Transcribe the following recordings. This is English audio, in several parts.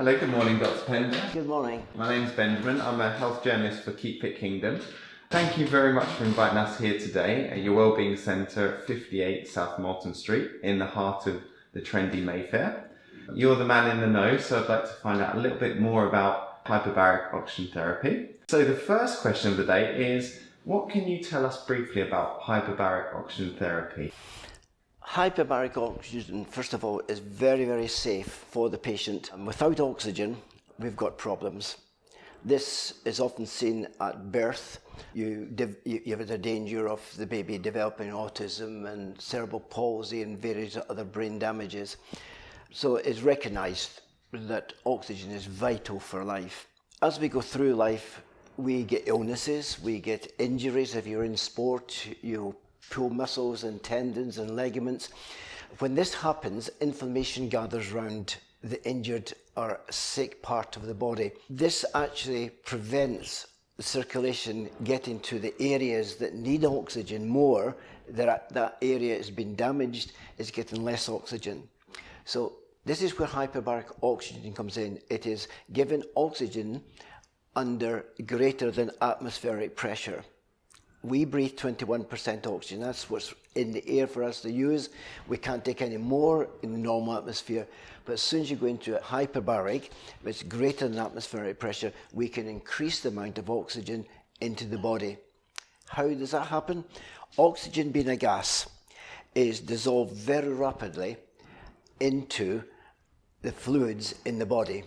Hello, good morning, Dr. Pender. Good morning. My name's Benjamin. I'm a health journalist for Keep Fit Kingdom. Thank you very much for inviting us here today at your Wellbeing Centre at 58 South Moulton Street in the heart of the trendy Mayfair. You're the man in the know, so I'd like to find out a little bit more about hyperbaric oxygen therapy. So the first question of the day is, what can you tell us briefly about hyperbaric oxygen therapy? Hyperbaric oxygen, first of all, is very, very safe for the patient. And without oxygen, we've got problems. This is often seen at birth. You have the danger of the baby developing autism and cerebral palsy and various other brain damages. So it's recognised that oxygen is vital for life. As we go through life, we get illnesses, we get injuries. If you're in sport, you pull muscles and tendons and ligaments. When this happens, inflammation gathers around the injured or sick part of the body. This actually prevents the circulation getting to the areas that need oxygen more. That area has been damaged, is getting less oxygen. So this is where hyperbaric oxygen comes in. It is giving oxygen under greater than atmospheric pressure. We breathe 21% oxygen. That's what's in the air for us to use. We can't take any more in the normal atmosphere. But as soon as you go into a hyperbaric, which is greater than atmospheric pressure, we can increase the amount of oxygen into the body. How does that happen? Oxygen, being a gas, is dissolved very rapidly into the fluids in the body.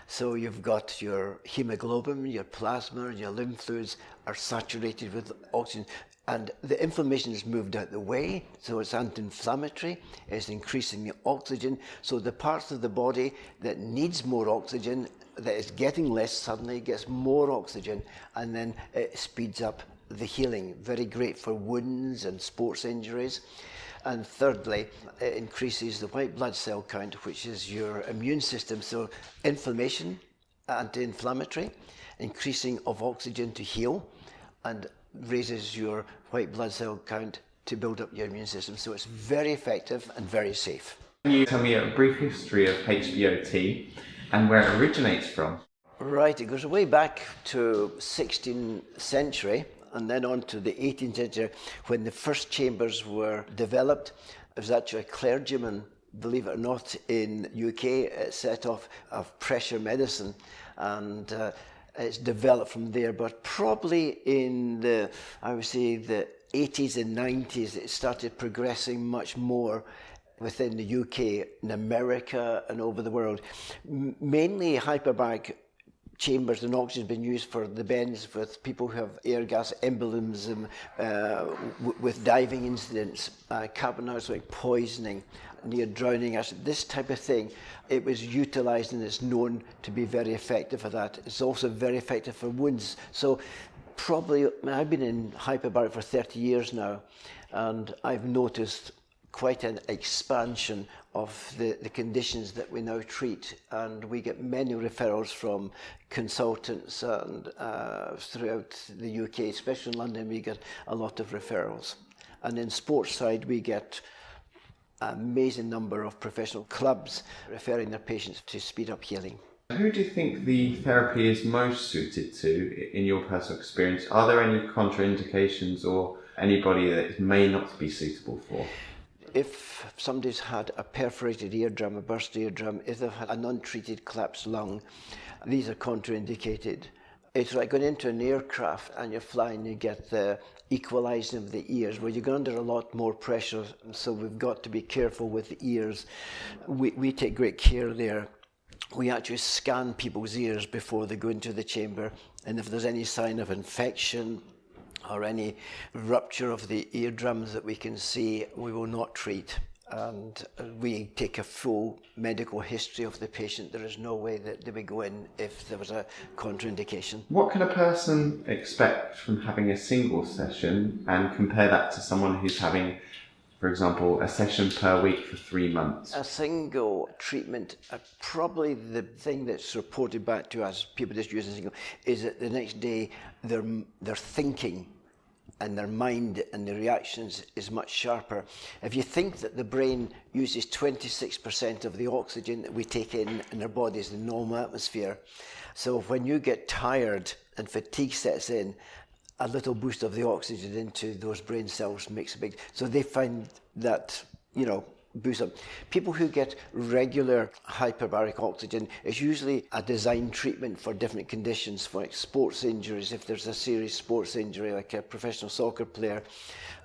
So you've got your hemoglobin, your plasma, your lymph fluids are saturated with oxygen, and the inflammation is moved out the way, so it's anti-inflammatory, it's increasing the oxygen, so the parts of the body that needs more oxygen, that is getting less, suddenly gets more oxygen, and then it speeds up the healing. Very great for wounds and sports injuries. And thirdly, it increases the white blood cell count, which is your immune system. So inflammation, anti-inflammatory, increasing of oxygen to heal, and raises your white blood cell count to build up your immune system. So it's very effective and very safe. Can you tell me a brief history of HBOT and where it originates from? Right, it goes way back to 16th century. And then on to the 18th century, when the first chambers were developed. It was actually a clergyman, believe it or not, in UK, set off of pressure medicine, and it's developed from there. But probably in the 80s and 90s, it started progressing much more within the UK, in America, and over the world. Mainly hyperbaric chambers and oxygen has been used for the bends with people who have air gas embolism, with diving incidents, carbon monoxide poisoning, near drowning accident, this type of thing. It was utilised and it's known to be very effective for that. It's also very effective for wounds. So probably, I've been in hyperbaric for 30 years now, and I've noticed quite an expansion of the conditions that we now treat, and we get many referrals from consultants and throughout the UK, especially in London, we get a lot of referrals. And in sports side, we get an amazing number of professional clubs referring their patients to speed up healing. Who do you think the therapy is most suited to in your personal experience? Are there any contraindications or anybody that it may not be suitable for? If somebody's had a perforated eardrum, a burst eardrum, if they've had an untreated collapsed lung, these are contraindicated. It's like going into an aircraft and you're flying, you get the equalising of the ears, where you go under a lot more pressure, so we've got to be careful with the ears. We take great care there. We actually scan people's ears before they go into the chamber, and if there's any sign of infection or any rupture of the eardrums that we can see, we will not treat. And we take a full medical history of the patient. There is no way that they would go in if there was a contraindication. What can a person expect from having a single session and compare that to someone who's having, for example, a session per week for 3 months? A single treatment, probably the thing that's reported back to us, people just using single, is that the next day they're thinking and their mind and the reactions is much sharper. If you think that the brain uses 26% of the oxygen that we take in our bodies in the normal atmosphere, so when you get tired and fatigue sets in, a little boost of the oxygen into those brain cells makes a big... So they find that, you know, boost up. People who get regular hyperbaric oxygen is usually a designed treatment for different conditions, for like sports injuries. If there's a serious sports injury, like a professional soccer player,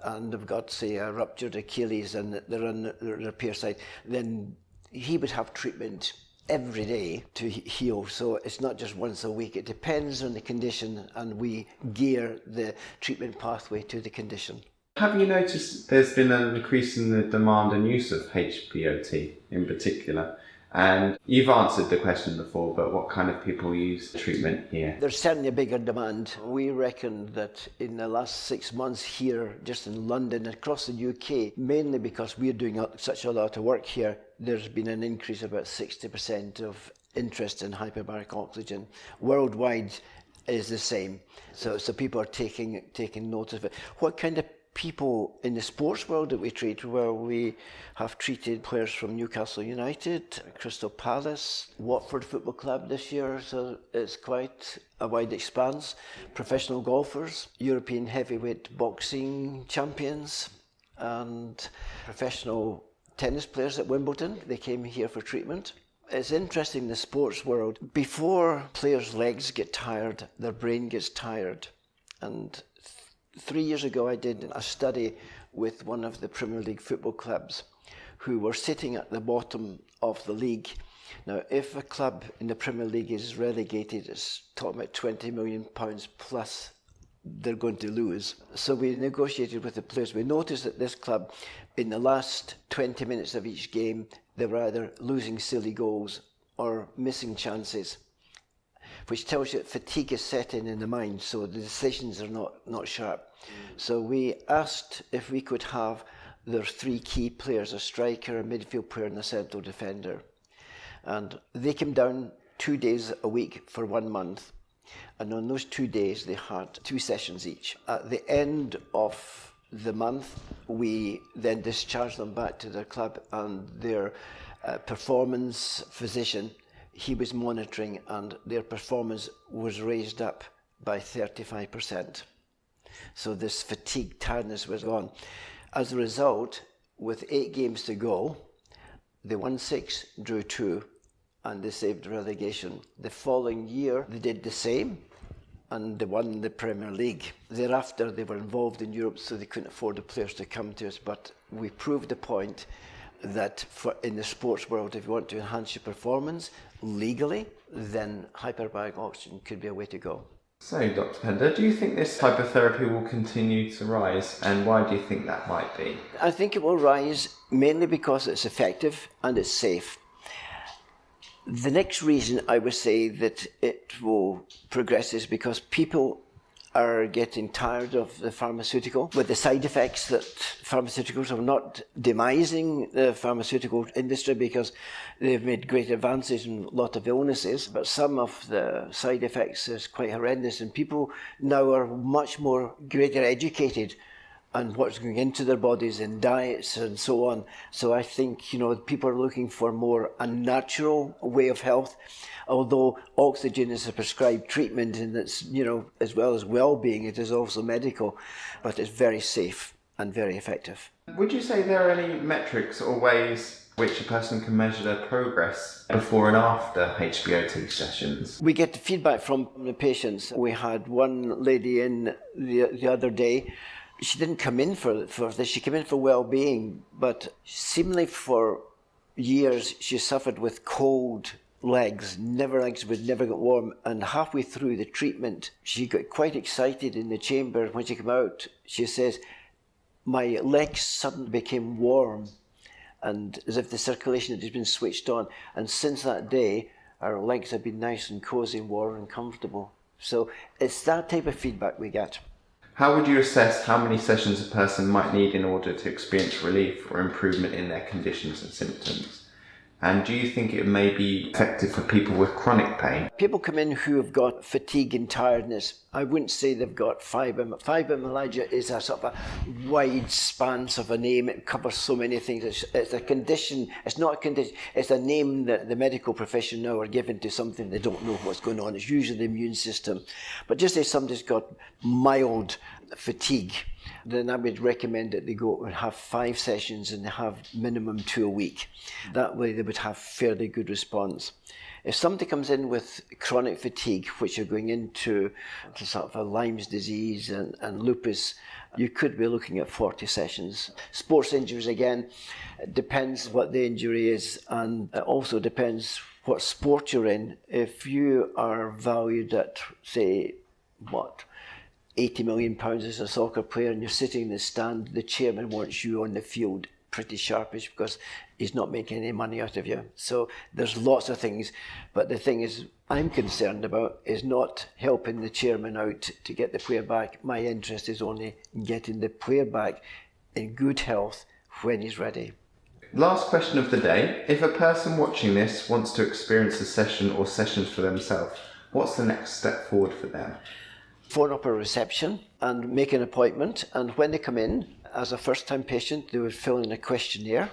and they've got, say, a ruptured Achilles and they're on the repair side, then he would have treatment every day to heal. So it's not just once a week. It depends on the condition, and we gear the treatment pathway to the condition. Have you noticed there's been an increase in the demand and use of HBOT in particular? And you've answered the question before, but what kind of people use treatment here? There's certainly a bigger demand. We reckon that in the last 6 months here, just in London, across the UK, mainly because we're doing such a lot of work here, there's been an increase of about 60% of interest in hyperbaric oxygen. Worldwide is the same. So people are taking notice of it. What kind of people in the sports world that we treat? Well, we have treated players from Newcastle United, Crystal Palace, Watford Football Club this year, so it's quite a wide expanse. Professional golfers, European heavyweight boxing champions, and professional tennis players at Wimbledon. They came here for treatment. It's interesting in the sports world. Before players' legs get tired, their brain gets tired. And 3 years ago, I did a study with one of the Premier League football clubs who were sitting at the bottom of the league. Now, if a club in the Premier League is relegated, it's talking about £20 million plus they're going to lose. So we negotiated with the players. We noticed that this club, in the last 20 minutes of each game, they were either losing silly goals or missing chances, which tells you that fatigue is setting in the mind, so the decisions are not sharp. So we asked if we could have their 3 key players, a striker, a midfield player and a central defender. And they came down 2 days a week for 1 month. And on those 2 days, they had 2 sessions each. At the end of the month, we then discharged them back to their club, and their performance physician, he was monitoring, and their performance was raised up by 35%. So this fatigue, tiredness was gone. As a result, with 8 games to go, they won 6, drew 2, and they saved relegation. The following year, they did the same, and they won the Premier League. Thereafter, they were involved in Europe, so they couldn't afford the players to come to us, but we proved the point that in the sports world, if you want to enhance your performance legally, then hyperbaric oxygen could be a way to go. So, Dr. Pender, do you think this type of therapy will continue to rise, and why do you think that might be? I think it will rise mainly because it's effective and it's safe. The next reason I would say that it will progress is because people are getting tired of the pharmaceutical, with the side effects that pharmaceuticals are not demising the pharmaceutical industry because they've made great advances in a lot of illnesses, but some of the side effects is quite horrendous, and people now are much more greater educated on what's going into their bodies and diets and so on. So I think, you know, people are looking for more a natural way of health. Although oxygen is a prescribed treatment, and it's, you know, as well as well-being, it is also medical, but it's very safe and very effective. Would you say there are any metrics or ways which a person can measure their progress before and after HBOT sessions? We get feedback from the patients. We had one lady in the other day. She didn't come in for this, she came in for well-being, but seemingly for years she suffered with cold legs would never get warm, and halfway through the treatment she got quite excited in the chamber. When she came out, she says, my legs suddenly became warm, and as if the circulation had just been switched on, and since that day our legs have been nice and cozy and warm and comfortable. So it's that type of feedback we get. How would you assess how many sessions a person might need in order to experience relief or improvement in their conditions and symptoms? And do you think it may be effective for people with chronic pain? People come in who have got fatigue and tiredness. I wouldn't say they've got fibromyalgia is a sort of a wide span of a name. It covers so many things. It's a condition. It's not a condition. It's a name that the medical profession now are given to something they don't know what's going on. It's usually the immune system. But just as somebody's got mild fatigue, then I would recommend that they go and have 5 sessions and have minimum 2 a week. That way they would have fairly good response. If somebody comes in with chronic fatigue, which are going into sort of a Lyme's disease and lupus, you could be looking at 40 sessions. Sports injuries, again, it depends what the injury is, and it also depends what sport you're in. If you are valued at, say, £80 million as a soccer player, and you're sitting in the stand, the chairman wants you on the field pretty sharpish because he's not making any money out of you. So there's lots of things, but the thing is I'm concerned about is not helping the chairman out to get the player back. My interest is only in getting the player back in good health when he's ready. Last question of the day. If a person watching this wants to experience a session or sessions for themselves, what's the next step forward for them? Phone up a reception and make an appointment, and when they come in as a first-time patient, they would fill in a questionnaire,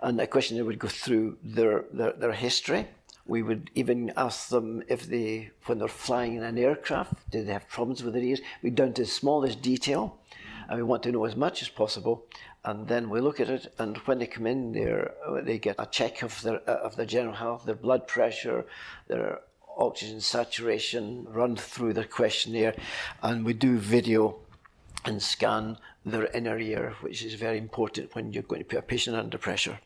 and a questionnaire would go through their history. We would even ask them if when they're flying in an aircraft, did they have problems with their ears? We're down to the smallest detail, and we want to know as much as possible, and then we look at it, and when they come in, they get a check of their general health, their blood pressure, their oxygen saturation, run through their questionnaire, and we do video and scan their inner ear, which is very important when you're going to put a patient under pressure.